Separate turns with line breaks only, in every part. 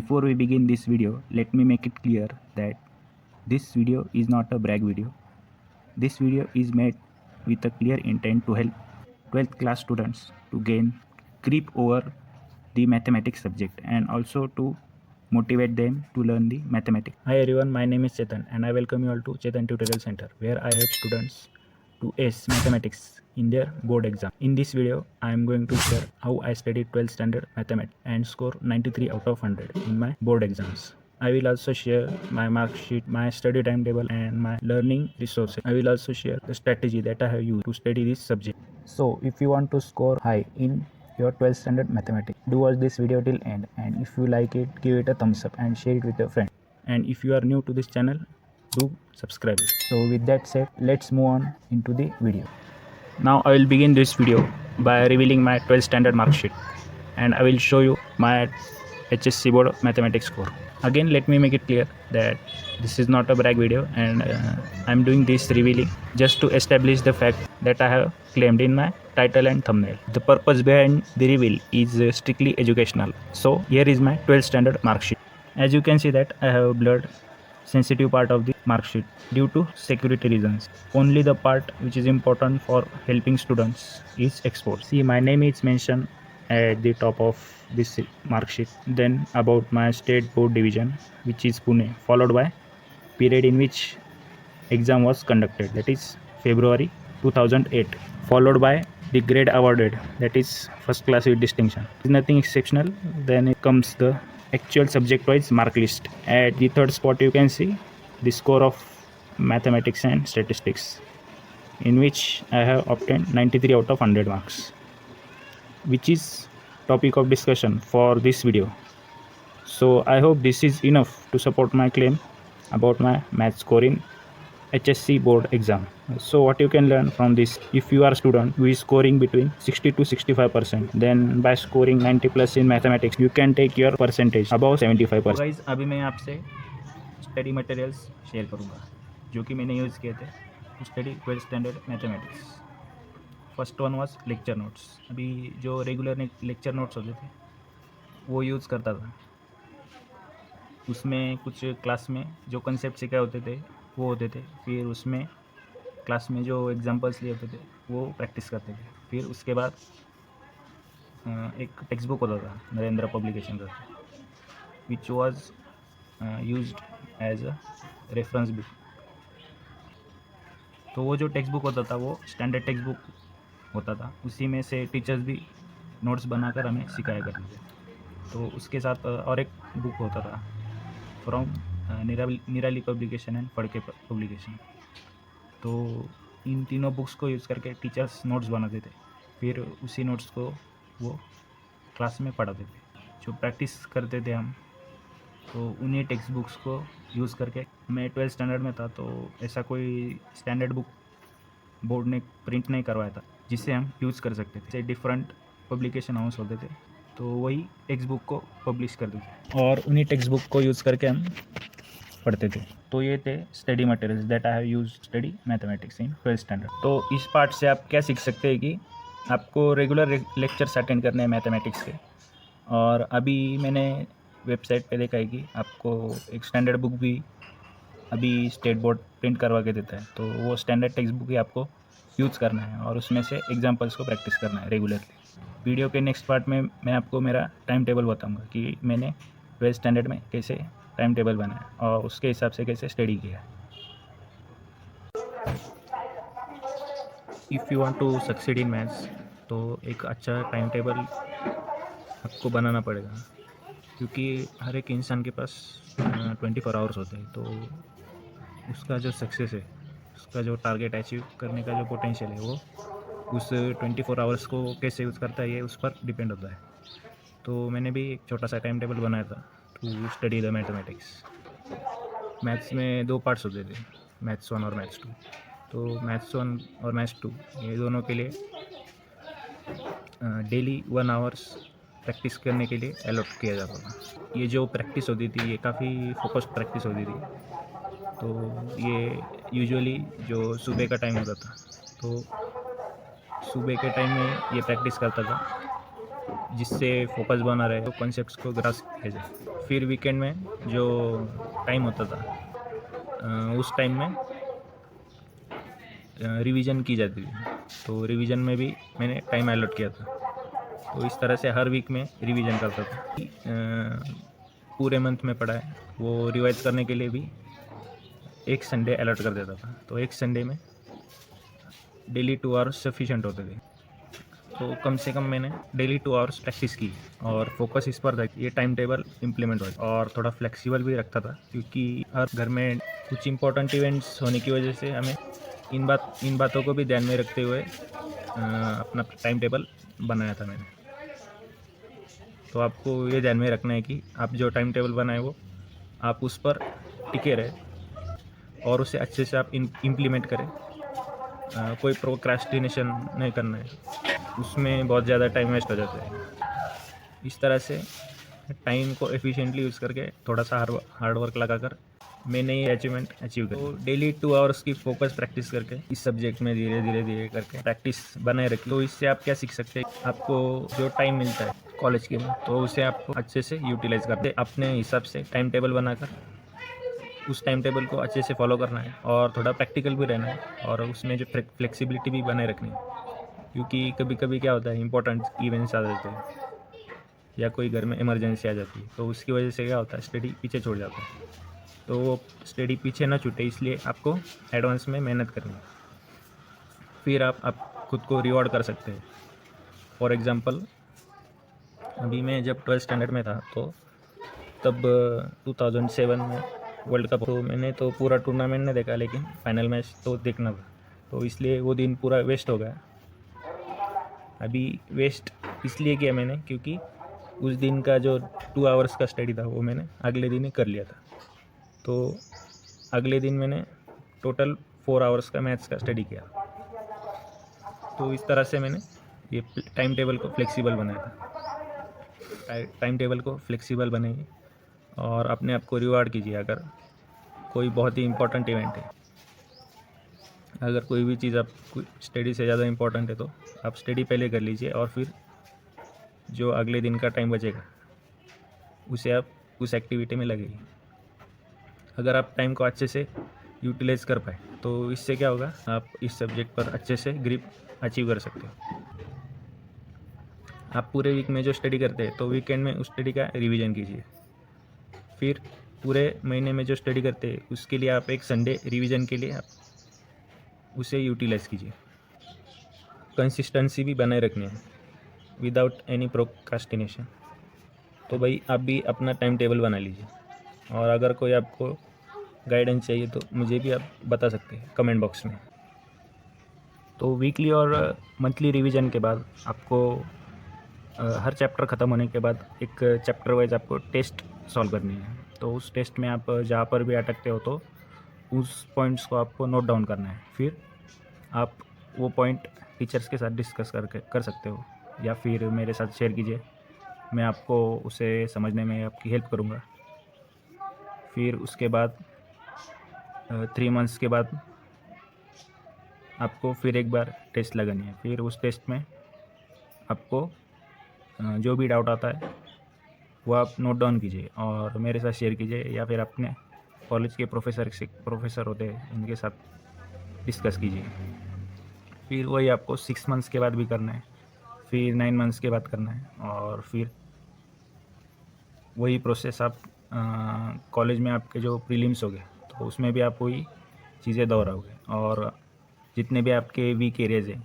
Before we begin this video, let me make it clear that this video is not a brag video. This video is made with a clear intent to help 12th class students to gain grip over the mathematics subject and also to motivate them to learn the mathematics. Hi everyone, my name is Chetan and I welcome you all to Chetan Tutorial Center, where I help students to ace mathematics in their board exam. In this video, I am going to share how I studied 12th standard mathematics and score 93 out of 100 in my board exams. I will also share my mark sheet, my study timetable and my learning resources. I will also share the strategy that I have used to study this subject. So if you want to score high in your 12th standard mathematics, do watch this video till end, and if you like it, give it a thumbs up and share it with your friend. And if you are new to this channel, do subscribe. So with that said, let's move on into the video. Now I will begin this video by revealing my 12th standard mark sheet, and I will show you my HSC board mathematics score. Again, let me make it clear that this is not a brag video, and I am doing this revealing just to establish the fact that I have claimed in my title and thumbnail. The purpose behind the reveal is strictly educational. So here is my 12th standard mark sheet. As you can see that I have blurred sensitive part of the mark sheet due to security reasons. Only the part which is important for helping students is exposed. See, my name is mentioned at the top of this mark sheet. Then about my state board division, which is Pune, followed by period in which exam was conducted, that is February 2008, followed by the grade awarded, that is first class with distinction. Nothing exceptional. Then it comes the actual subject wise mark list. At the third spot you can see the score of mathematics and statistics, in which I have obtained 93 out of 100 marks, which is topic of discussion for this video. So I hope this is enough to support my claim about my math score in HSC board exam. So what you can learn from this: if you are a student who is scoring between 60 to 65%, then by scoring 90 plus in mathematics, you can take your percentage above 75%. So guys, अभी मैं आपसे study materials share करूँगा जो कि मैंने use किए थे to study 12th standard mathematics. First one was lecture notes. अभी जो रेगुलर लेक्चर नोट्स होते थे वो यूज़ करता था. उसमें कुछ क्लास में जो कंसेप्ट सिखाए होते थे वो होते थे. फिर उसमें क्लास में जो एग्जांपल्स लिए होते थे वो प्रैक्टिस करते थे. फिर उसके बाद एक टेक्स्ट बुक होता था नरेंद्र पब्लिकेशन का, which was used as a reference book. तो वो जो टेक्स्ट बुक होता था वो स्टैंडर्ड टेक्स्ट बुक होता था. उसी में से टीचर्स भी नोट्स बनाकर हमें सिखाया करते थे. तो उसके साथ और एक बुक होता था फ्रॉम निराली पब्लिकेशन एंड फड़के पब्लिकेशन. तो इन तीनों बुक्स को यूज़ करके टीचर्स नोट्स बनाते थे. फिर उसी नोट्स को वो क्लास में पढ़ाते थे. जो प्रैक्टिस करते थे हम, तो उन्हीं टेक्स्ट बुक्स को यूज़ करके. मैं 12th स्टैंडर्ड में था, तो ऐसा कोई स्टैंडर्ड बुक बोर्ड ने प्रिंट नहीं करवाया था जिससे हम यूज़ कर सकते थे. डिफरेंट पब्लिकेशन हाउस होते थे, तो वही टेक्स्ट बुक को पब्लिश करते थे और उन्हीं टेक्स्ट बुक को यूज़ करके हम पढ़ते थे. तो ये थे study materials that I have use study mathematics in 12th standard. तो इस पार्ट से आप क्या सीख सकते हैं कि आपको रेगुलर लेक्चर्स अटेंड करने हैं मैथमेटिक्स के. और अभी मैंने वेबसाइट पे देखा है कि आपको एक स्टैंडर्ड बुक भी अभी स्टेट बोर्ड प्रिंट करवा के देता है. तो वो स्टैंडर्ड टेक्स्ट बुक ही आपको यूज़ करना है और उसमें से एग्जाम्पल्स को प्रैक्टिस करना है रेगुलरली. वीडियो के नेक्स्ट पार्ट में मैं आपको मेरा टाइम टेबल बताऊँगा कि मैंने 12th स्टैंडर्ड में कैसे टाइम टेबल बनाया और उसके हिसाब से कैसे स्टडी किया. If you want to succeed in maths, तो एक अच्छा टाइम टेबल आपको बनाना पड़ेगा, क्योंकि हर एक इंसान के पास 24 आवर्स होते हैं. तो उसका जो सक्सेस है, उसका जो टारगेट अचीव करने का जो पोटेंशियल है, वो उस 24 आवर्स को कैसे यूज़ करता है ये उस पर डिपेंड होता है. तो मैंने भी एक छोटा सा टाइम टेबल बनाया था to study the mathematics. Maths में 2 पार्ट्स होते थे, मैथ्स 1 और मैथ्स 2. तो मैथ्स 1 और मैथ्स 2 ये दोनों के लिए डेली 1 आवर्स प्रैक्टिस करने के लिए अलॉट किया जाता था. ये जो प्रैक्टिस होती थी ये काफ़ी फोकस्ड प्रैक्टिस होती थी. तो ये यूजुअली जो सुबह का टाइम होता था, तो सुबह के टाइम में ये प्रैक्टिस करता था जिससे फोकस बना रहे, तो कॉन्सेप्ट्स को ग्रास्प किया जाए. फिर वीकेंड में जो टाइम होता था उस टाइम में रिवीजन की जाती थी। तो रिवीजन में भी मैंने टाइम अलॉट किया था। तो इस तरह से हर वीक में रिवीजन करता था। पूरे मंथ में पढ़ा है वो रिवाइज करने के लिए भी एक संडे अलॉट कर देता था। तो एक संडे में डेली 2 आवर्स सफिशेंट होते थे। तो कम से कम मैंने डेली 2 आवर्स प्रैक्टिस की और फोकस इस पर था कि ये टाइम टेबल इम्प्लीमेंट हो और थोड़ा फ्लेक्सिबल भी रखता था, क्योंकि हर घर में कुछ इंपॉर्टेंट इवेंट्स होने की वजह से हमें इन बातों को भी ध्यान में रखते हुए अपना टाइम टेबल बनाया था मैंने। तो आपको ये ध्यान में रखना है कि आप जो टाइम टेबल बनाए वो आप उस पर टिके रहे और उसे अच्छे से आप इम्प्लीमेंट करें। कोई प्रोक्रेस्टिनेशन नहीं करना है, उसमें बहुत ज़्यादा टाइम वेस्ट हो जाता है। इस तरह से टाइम को एफिशिएंटली यूज़ करके थोड़ा सा हार्ड वर्क लगाकर मैंने ये अचीवमेंट अचीव करी। तो डेली 2 आवर्स की फोकस प्रैक्टिस करके इस सब्जेक्ट में धीरे धीरे करके प्रैक्टिस बनाए रखी। तो इससे आप क्या सीख सकते हैं, आपको जो टाइम मिलता है कॉलेज के में तो उसे आपको अच्छे से यूटिलाइज करते अपने हिसाब से टाइम टेबल बनाकर उस टाइम टेबल को अच्छे से फॉलो करना है और थोड़ा प्रैक्टिकल भी रहना है और उसमें जो फ्लेक्सिबिलिटी भी बनाए रखनी है, क्योंकि कभी कभी क्या होता है इंपॉर्टेंट इवेंट्स आ जाते हैं या कोई घर में इमरजेंसी आ जाती है, तो उसकी वजह से क्या होता है स्टडी पीछे छोड़ जाता है। तो वो स्टडी पीछे ना छूटे इसलिए आपको एडवांस में मेहनत करनी है। फिर आप खुद को रिवॉर्ड कर सकते हैं। फॉर एग्ज़ाम्पल अभी मैं जब 12th स्टैंडर्ड में था तो तब 2007 में वर्ल्ड कप, तो मैंने तो पूरा टूर्नामेंट नहीं देखा लेकिन फाइनल मैच तो देखना था, तो इसलिए वो दिन पूरा वेस्ट हो गया। अभी वेस्ट इसलिए किया मैंने क्योंकि उस दिन का जो 2 आवर्स का स्टडी था वो मैंने अगले दिन ही कर लिया था। तो अगले दिन मैंने टोटल 4 आवर्स का मैथ्स का स्टडी किया। तो इस तरह से मैंने ये टाइम टेबल को फ्लेक्सिबल बनाया था। टाइम टेबल को फ्लेक्सिबल बनाइए और अपने आप को रिवार्ड कीजिए। अगर कोई बहुत ही इम्पोर्टेंट इवेंट है, अगर कोई भी चीज़ आप स्टडी से ज़्यादा इम्पोर्टेंट है तो आप स्टडी पहले कर लीजिए और फिर जो अगले दिन का टाइम बचेगा उसे आप उस एक्टिविटी में लगाइए। अगर आप टाइम को अच्छे से यूटिलाइज कर पाए तो इससे क्या होगा, आप इस सब्जेक्ट पर अच्छे से ग्रिप अचीव कर सकते हो। आप पूरे वीक में जो स्टडी करते हैं तो वीकेंड में उस स्टडी का रिवीजन कीजिए। फिर पूरे महीने में जो स्टडी करते हैं उसके लिए आप एक संडे रिवीजन के लिए आप उसे यूटिलाइज कीजिए। कंसिस्टेंसी भी बनाए रखनी है विदाउट एनी प्रोक्रास्टिनेशन। तो भाई आप भी अपना टाइम टेबल बना लीजिए और अगर कोई आपको गाइडेंस चाहिए तो मुझे भी आप बता सकते हैं कमेंट बॉक्स में। तो वीकली और मंथली रिवीजन के बाद आपको हर चैप्टर ख़त्म होने के बाद एक चैप्टर वाइज आपको टेस्ट सॉल्व करनी है। तो उस टेस्ट में आप जहाँ पर भी अटकते हो तो उस पॉइंट्स को आपको नोट डाउन करना है। फिर आप वो पॉइंट टीचर्स के साथ डिस्कस करके कर सकते हो या फिर मेरे साथ शेयर कीजिए, मैं आपको उसे समझने में आपकी हेल्प करूँगा। फिर उसके बाद 3 मंथ्स के बाद आपको फिर एक बार टेस्ट लगानी है। फिर उस टेस्ट में आपको जो भी डाउट आता है वो आप नोट डाउन कीजिए और मेरे साथ शेयर कीजिए या फिर अपने कॉलेज के प्रोफेसर होते हैं उनके साथ डिस्कस कीजिए। फिर वही आपको 6 मंथ्स के बाद भी करना है, फिर 9 मंथ्स के बाद करना है और फिर वही प्रोसेस आप कॉलेज में आपके जो प्रीलिम्स हो गए तो उसमें भी आप वही चीज़ें दोहराओगे और जितने भी आपके वीक एरियाज हैं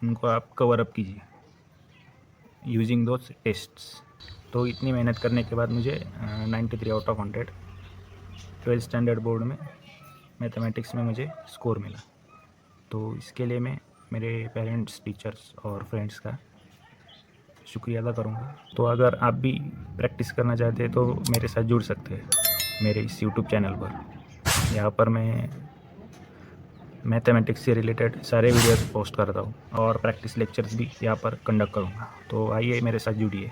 उनको आप कवर अप कीजिए यूजिंग दोज टेस्ट्स। तो इतनी मेहनत करने के बाद मुझे 93 out of 100 12th standard board में मैथमेटिक्स में मुझे स्कोर मिला। तो इसके लिए मैं मेरे पेरेंट्स, टीचर्स और फ्रेंड्स का शुक्रिया अदा करूँगा। तो अगर आप भी प्रैक्टिस करना चाहते हैं तो मेरे साथ जुड़ सकते हैं मेरे इस यूट्यूब चैनल पर। यहाँ पर मैं मैथमेटिक्स से रिलेटेड सारे वीडियोस पोस्ट करता हूँ और प्रैक्टिस लेक्चर्स भी यहाँ पर कंडक्ट करूँगा। तो आइए मेरे साथ जुड़िए।